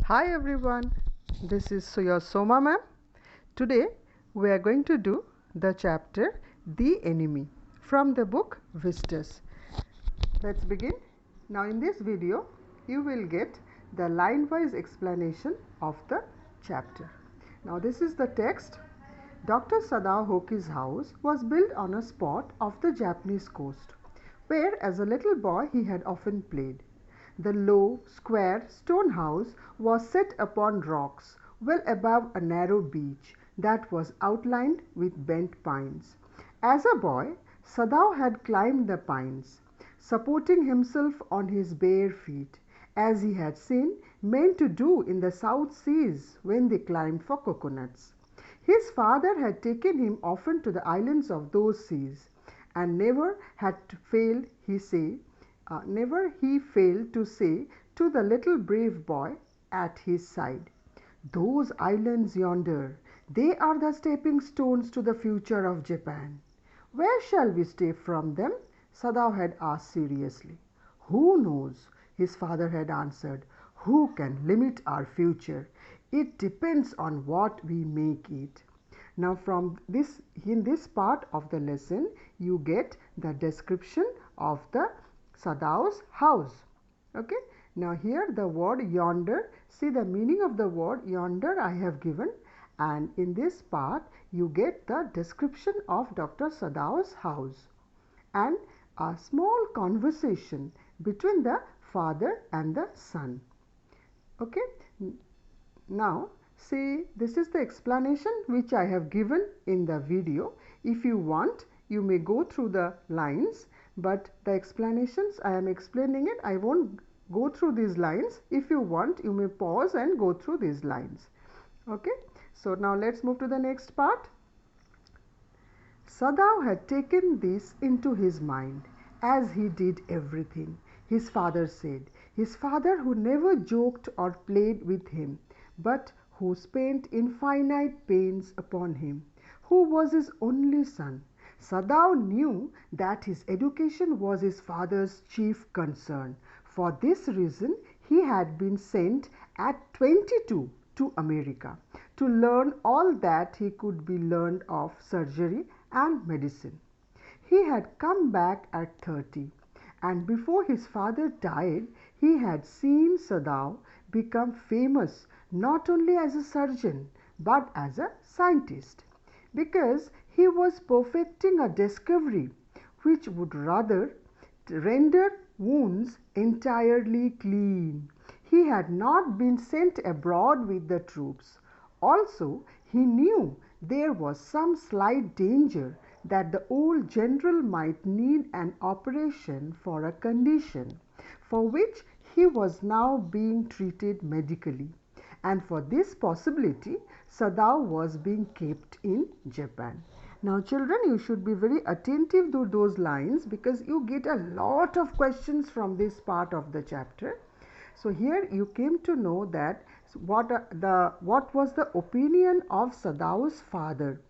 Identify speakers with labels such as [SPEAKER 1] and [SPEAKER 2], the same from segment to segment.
[SPEAKER 1] Hi everyone, this is your Soma ma'am. Today we are going to do the chapter The Enemy from the book Vistas. Let's begin. Now in this video you will get the line-wise explanation of the chapter. Now this is the text. Dr. Sadao Hoki's house was built on a spot off the Japanese coast, where as a little boy he had often played. The low, square stone house was set upon rocks well above a narrow beach that was outlined with bent pines. As a boy, Sadao had climbed the pines, supporting himself on his bare feet, as he had seen men to do in the South Seas when they climbed for coconuts. His father had taken him often to the islands of those seas, and never he failed to say to the little brave boy at his side, "Those islands yonder, they are the stepping stones to the future of Japan." "Where shall we step from them?" Sadao had asked seriously. "Who knows?" his father had answered. "Who can limit our future? It depends on what we make it." Now in this part of the lesson, you get the description of the Sadao's house. Okay. Now here the word yonder, see the meaning of the word yonder I have given, and in this part you get the description of Dr. Sadao's house and a small conversation between the father and the son. Okay. Now see, this is the explanation which I have given in the video. If you want, you may go through the lines, but the explanations I am explaining it, I won't go through these lines. If you want, you may pause and go through these lines. Okay. So now let's move to the next part. Sadao had taken this into his mind, as he did everything, his father said. His father, who never joked or played with him, but who spent infinite pains upon him, who was his only son. Sadao knew that his education was his father's chief concern. For this reason, he had been sent at 22 to America to learn all that he could be learned of surgery and medicine. He had come back at 30, and before his father died, he had seen Sadao become famous not only as a surgeon but as a scientist, because he was perfecting a discovery which would rather render wounds entirely clean. He had not been sent abroad with the troops. Also, he knew there was some slight danger that the old general might need an operation for a condition for which he was now being treated medically, and for this possibility Sadao was being kept in Japan. Now children, you should be very attentive to those lines because you get a lot of questions from this part of the chapter. So here you came to know that what was the opinion of Sadao's father,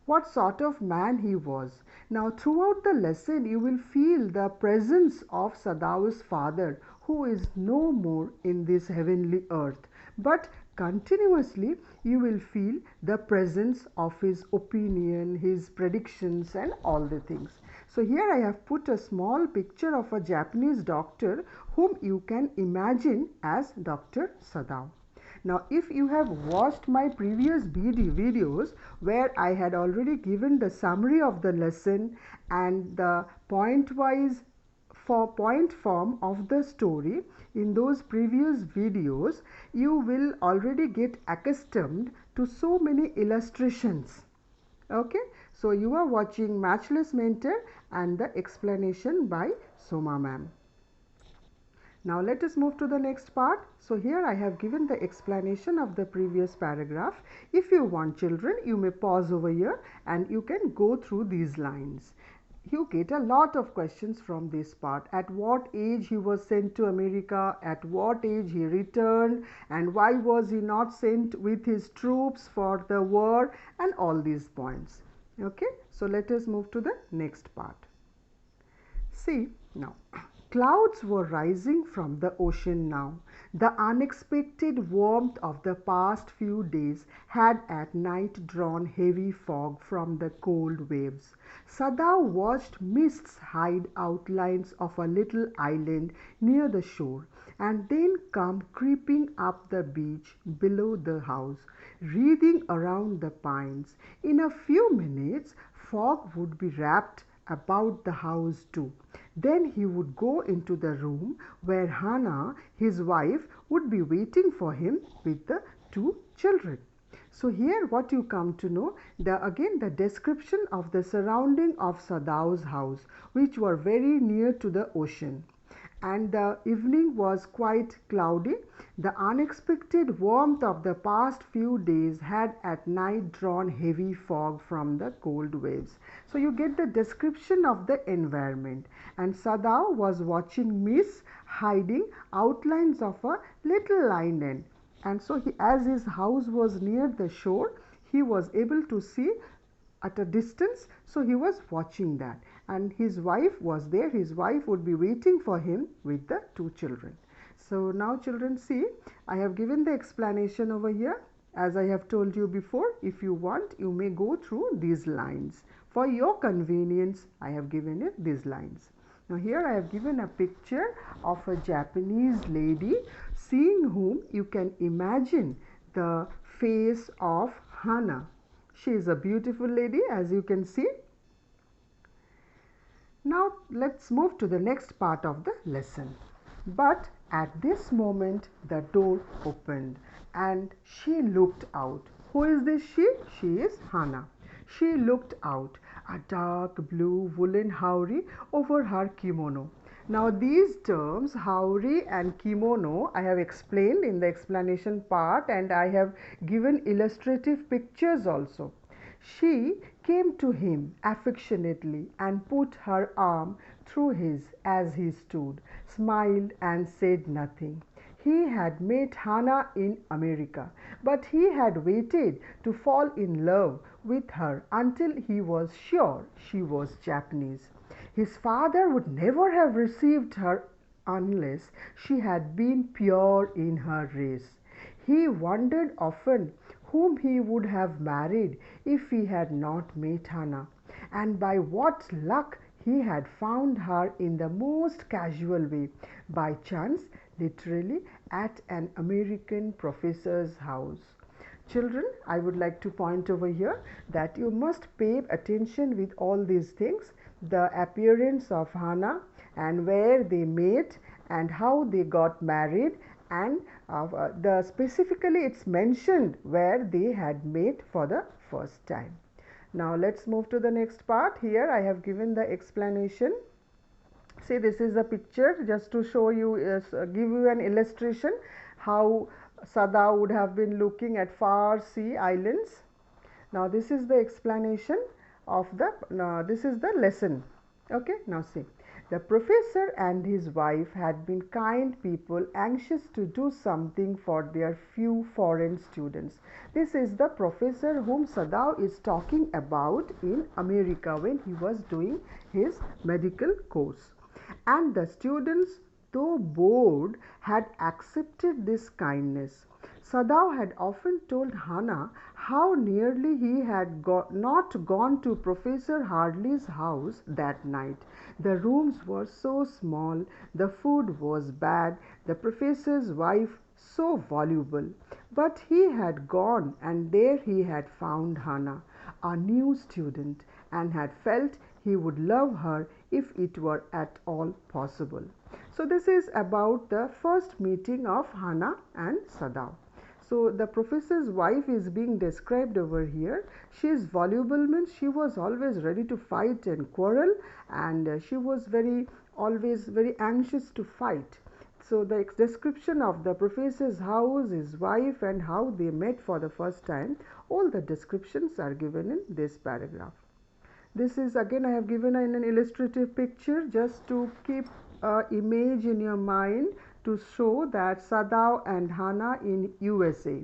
[SPEAKER 1] what sort of man he was. Now throughout the lesson you will feel the presence of Sadao's father, who is no more in this heavenly earth, but continuously you will feel the presence of his opinion, his predictions and all the things. So here I have put a small picture of a Japanese doctor whom you can imagine as Dr. Sadao. Now if you have watched my previous videos where I had already given the summary of the lesson and the point form of the story in those previous videos, you will already get accustomed to so many illustrations. Okay, so you are watching Matchless Mentor and the explanation by Soma ma'am. Now let us move to the next part. So here I have given the explanation of the previous paragraph. If you want children, you may pause over here and you can go through these lines. You get a lot of questions from this part. At what age he was sent to America, at what age he returned, and why was he not sent with his troops for the war, and all these points. Okay, so let us move to the next part. See now, Clouds were rising from the ocean now. The unexpected warmth of the past few days had at night drawn heavy fog from the cold waves. Sadao watched mists hide outlines of a little island near the shore and then come creeping up the beach below the house, wreathing around the pines. In a few minutes, fog would be wrapped about the house too. Then he would go into the room where Hannah, his wife, would be waiting for him with the two children. So here what you come to know, again the description of the surrounding of Sadao's house, which were very near to the ocean. And the evening was quite cloudy. The unexpected warmth of the past few days had at night drawn heavy fog from the cold waves. So you get the description of the environment. And Sadao was watching Miss hiding outlines of a little island. And so as his house was near the shore, he was able to see at a distance, so he was watching that, and his wife was there. His wife would be waiting for him with the two children. So now children, see, I have given the explanation over here. As I have told you before, if you want, you may go through these lines. For your convenience, I have given it these lines. Now here I have given a picture of a Japanese lady, seeing whom you can imagine the face of Hana. She is a beautiful lady, as you can see. Now let's move to the next part of the lesson. But at this moment the door opened and she looked out. Who is this she? She is Hana. She looked out, a dark blue woolen haori over her kimono. Now these terms, haori and kimono, I have explained in the explanation part, and I have given illustrative pictures also. She came to him affectionately and put her arm through his as he stood, smiled and said nothing. He had met Hannah in America, but he had waited to fall in love with her until he was sure she was Japanese. His father would never have received her unless she had been pure in her race. He wondered often whom he would have married if he had not met Hannah, and by what luck he had found her in the most casual way, by chance, literally, at an American professor's house. Children, I would like to point over here that you must pay attention with all these things, the appearance of Hannah and where they met and how they got married, and specifically it's mentioned where they had met for the first time. Now let's move to the next part. Here I have given the explanation. See, this is a picture just to show you, give you an illustration how Sada would have been looking at far sea islands. Now this is the explanation of this is the lesson. Okay, now see. The professor and his wife had been kind people, anxious to do something for their few foreign students. This is the professor whom Sadao is talking about in America when he was doing his medical course. And the students, though bored, had accepted this kindness. Sadao had often told Hannah how nearly he had not gone to Professor Hartley's house that night. The rooms were so small, the food was bad, the professor's wife so voluble. But he had gone, and there he had found Hannah, a new student, and had felt he would love her if it were at all possible. So this is about the first meeting of Hannah and Sadao. So the professor's wife is being described over here. She is voluble, means she was always ready to fight and quarrel, and she was always very anxious to fight. So the description of the professor's house, his wife, and how they met for the first time, all the descriptions are given in this paragraph. This is again I have given in an illustrative picture just to keep an image in your mind to show that Sadao and Hannah in USA.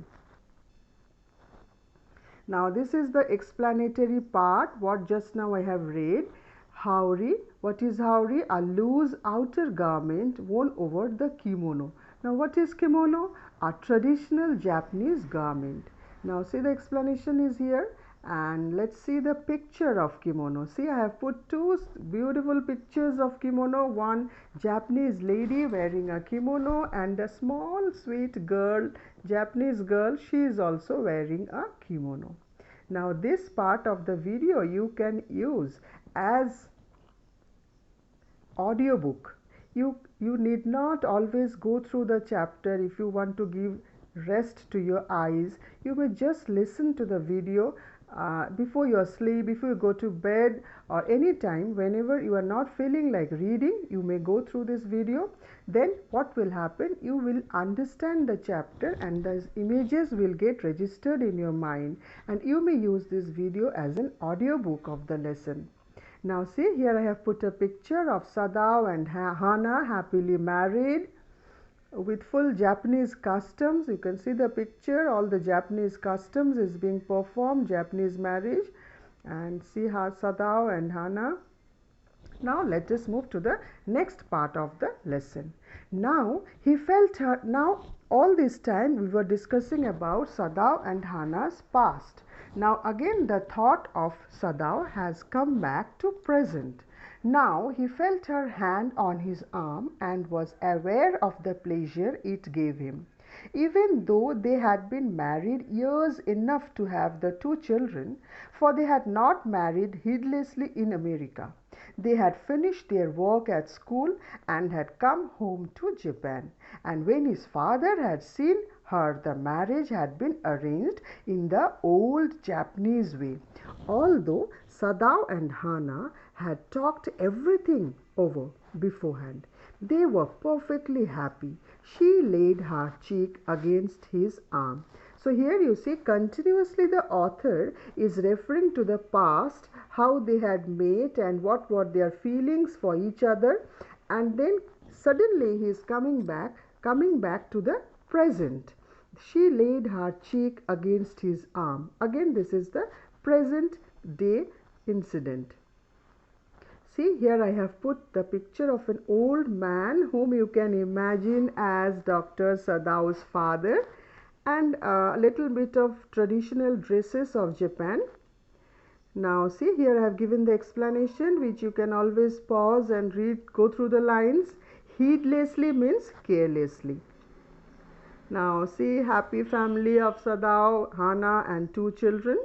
[SPEAKER 1] Now this is the explanatory part what just now I have read. Haori. What is haori? A loose outer garment worn over the kimono. Now what is kimono? A traditional Japanese garment. Now see, the explanation is here, and let's see the picture of kimono. See, I have put two beautiful pictures of kimono. One Japanese lady wearing a kimono, and a small sweet girl, Japanese girl, she is also wearing a kimono. Now this part of the video you can use as audiobook. You need not always go through the chapter. If you want to give rest to your eyes, you may just listen to the video before you sleep, before you go to bed, or any time whenever you are not feeling like reading, you may go through this video. Then what will happen? You will understand the chapter and the images will get registered in your mind, and you may use this video as an audiobook of the lesson. Now see, here I have put a picture of Sadao and Hana happily married with full Japanese customs. You can see the picture, all the Japanese customs is being performed, Japanese marriage, and see how Sadao and Hana. Now let us move to the next part of the lesson. Now he felt her. Now all this time we were discussing about Sadao and Hana's past. Now again the thought of Sadao has come back to present. Now he felt her hand on his arm and was aware of the pleasure it gave him. Even though they had been married years enough to have the two children, for they had not married heedlessly in America. They had finished their work at school and had come home to Japan. And when his father had seen her, the marriage had been arranged in the old Japanese way. Although Sadao and Hana had talked everything over beforehand, they were perfectly happy. She laid her cheek against his arm. So here you see, continuously the author is referring to the past, how they had met and what were their feelings for each other, and then suddenly he is coming back to the present. She laid her cheek against his arm. Again, this is the present day incident. See, here I have put the picture of an old man whom you can imagine as Dr. Sadao's father, and a little bit of traditional dresses of Japan. Now see, here I have given the explanation, which you can always pause and read, go through the lines. Heedlessly means carelessly. Now see, happy family of Sadao, Hana and two children.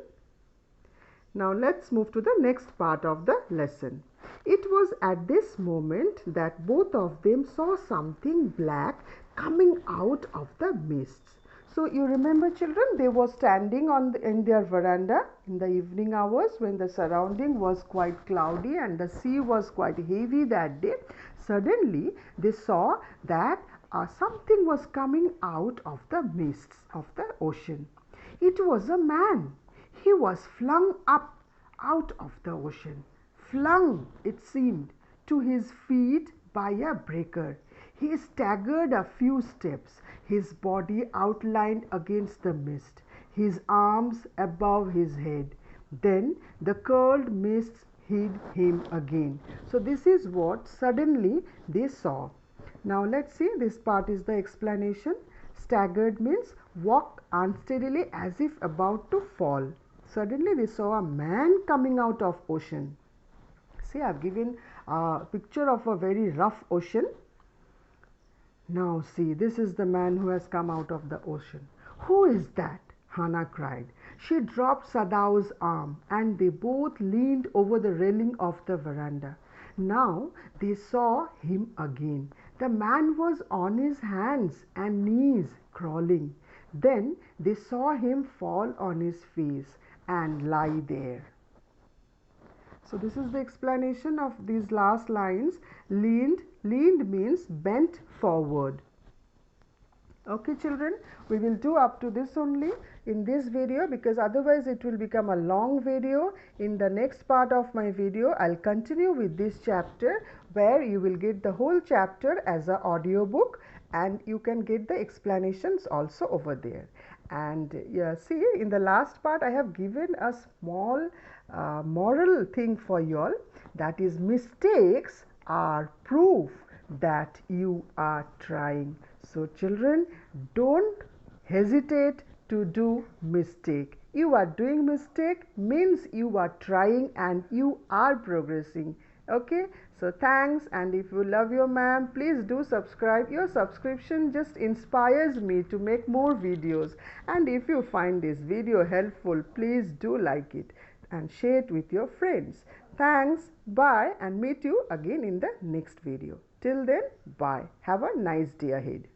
[SPEAKER 1] Now let's move to the next part of the lesson. It was at this moment that both of them saw something black coming out of the mists. So you remember, children, they were standing in their veranda in the evening hours when the surrounding was quite cloudy and the sea was quite heavy that day. Suddenly they saw that something was coming out of the mists of the ocean. It was a man. He was flung up out of the ocean, flung, it seemed, to his feet by a breaker. He staggered a few steps, his body outlined against the mist, his arms above his head. Then the curled mists hid him again. So this is what suddenly they saw. Now let's see, this part is the explanation. Staggered means walk unsteadily as if about to fall. Suddenly they saw a man coming out of ocean. See, I have given a picture of a very rough ocean. Now see, this is the man who has come out of the ocean. Who is that? Hana cried. She dropped Sadao's arm and they both leaned over the railing of the veranda. Now they saw him again. The man was on his hands and knees crawling. Then they saw him fall on his face and lie there. So this is the explanation of these last lines. Leaned means bent forward. Okay, children, we will do up to this only in this video, because otherwise it will become a long video. In the next part of my video, I'll continue with this chapter where you will get the whole chapter as an audio book, and you can get the explanations also over there. And yeah, see, in the last part I have given a small moral thing for you all, that is, mistakes are proof that you are trying. So children, don't hesitate to do mistake. You are doing mistake means you are trying and you are progressing. Okay, so thanks, and if you love your ma'am, please do subscribe. Your subscription just inspires me to make more videos, and if you find this video helpful, please do like it and share it with your friends. Thanks, bye, and meet you again in the next video. Till then, bye. Have a nice day ahead.